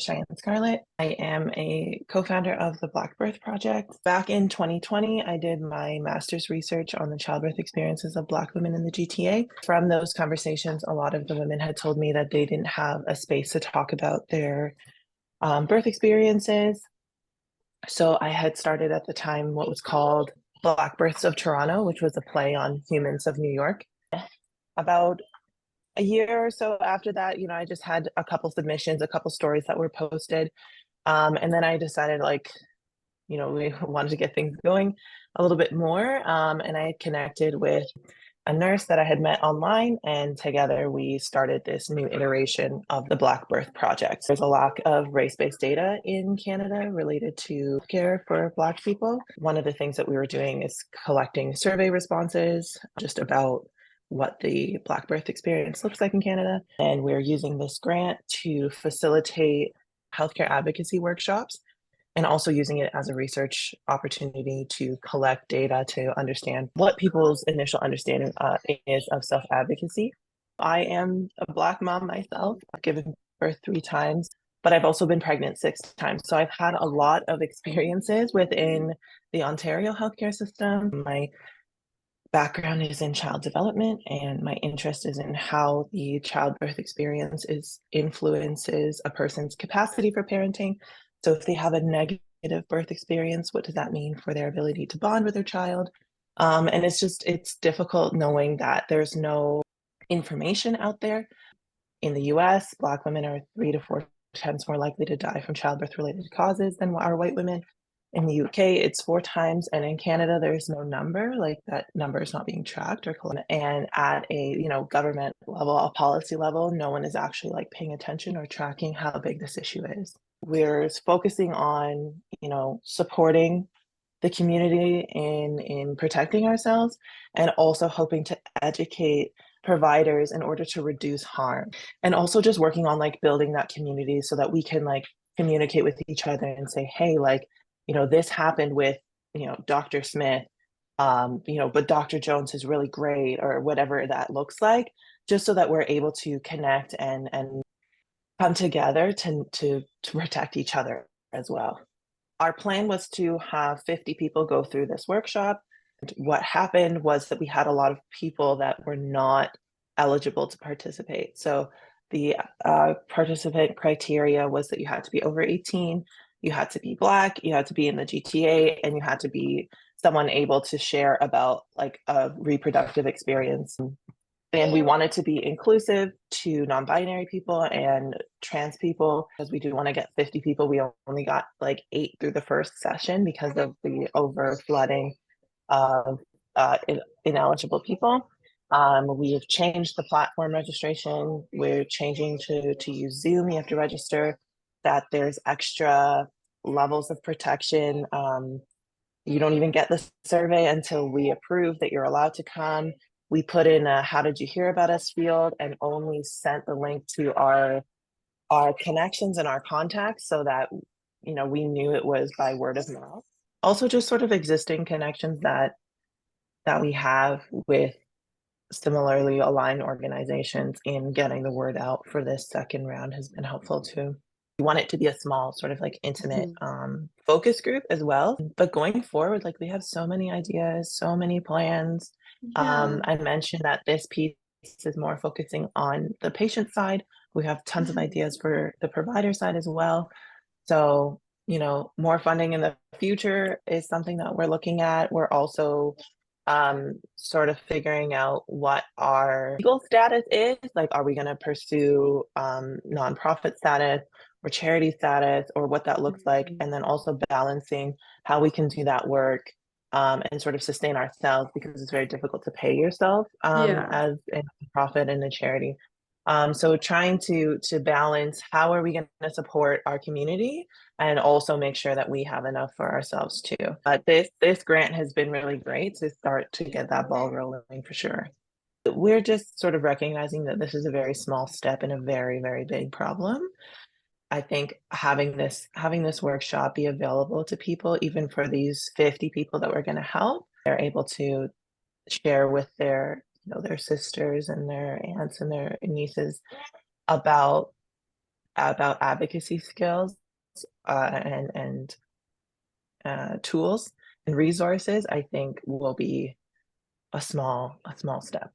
is Cheyenne Scarlett. I am a co-founder of the Black Birth Project. Back in 2020, I did my master's research on the childbirth experiences of Black women in the GTA. From those conversations, a lot of the women had told me that they didn't have a space to talk about their birth experiences. So I had started at the time what was called Black Births of Toronto, which was a play on Humans of New York. About a year or so after that, I just had a couple submissions, a couple stories that were posted. And then I decided we wanted to get things going a little bit more. And I connected with a nurse that I had met online, and together we started this new iteration of the Black Birth Project. There's a lack of race-based data in Canada related to care for Black people. One of the things that we were doing is collecting survey responses just about what the Black birth experience looks like in Canada. And we're using this grant to facilitate healthcare advocacy workshops and also using it as a research opportunity to collect data to understand what people's initial understanding is of self-advocacy. I am a Black mom myself. I've given birth 3 times, but I've also been pregnant 6 times. So I've had a lot of experiences within the Ontario healthcare system. My background is in child development, and my interest is in how the childbirth experience influences a person's capacity for parenting. So if they have a negative birth experience, what does that mean for their ability to bond with their child? And it's difficult knowing that there's no information out there. In the US, Black women are 3 to 4 times more likely to die from childbirth related causes than our white women. In the UK, it's 4 times, and in Canada, there's no number, like that number is not being tracked or collected. And at a government level, a policy level, no one is actually paying attention or tracking how big this issue is. We're focusing on supporting the community in protecting ourselves, and also hoping to educate providers in order to reduce harm, and also just working on building that community so that we can communicate with each other and say, hey, this happened with Dr. Smith, but Dr. Jones is really great, or whatever that looks like, just so that we're able to connect and come together to protect each other as well. Our plan was to have 50 people go through this workshop. What happened was that we had a lot of people that were not eligible to participate. So the participant criteria was that you had to be over 18, you had to be Black, you had to be in the GTA, and you had to be someone able to share about a reproductive experience. And we wanted to be inclusive to non-binary people and trans people, because we do want to get 50 people. We only got 8 through the first session because of the over flooding of ineligible people. We've changed the platform registration. We're changing to use Zoom. You have to register, that there's extra levels of protection. You don't even get the survey until we approve that you're allowed to come. We put in a how did you hear about us field, and only sent the link to our connections and our contacts, so that we knew it was by word of mouth. Also, just sort of existing connections that we have with similarly aligned organizations in getting the word out for this second round has been helpful too. We want it to be a small sort of intimate focus group as well. But going forward, we have so many ideas, so many plans. I mentioned that this piece is more focusing on the patient side. We have tons of ideas for the provider side as well. So, more funding in the future is something that we're looking at. We're also sort of figuring out what our legal status is. Are we going to pursue nonprofit status or charity status, or what that looks like? And then also balancing how we can do that work and sort of sustain ourselves, because it's very difficult to pay yourself as a nonprofit and a charity. So trying to balance how are we going to support our community and also make sure that we have enough for ourselves too. But this grant has been really great to start to get that ball rolling for sure. We're just sort of recognizing that this is a very small step in a very, very big problem. I think having this workshop be available to people, even for these 50 people that we're going to help, they're able to share with their their sisters and their aunts and their nieces about about advocacy skills and tools and resources, I think will be a small step.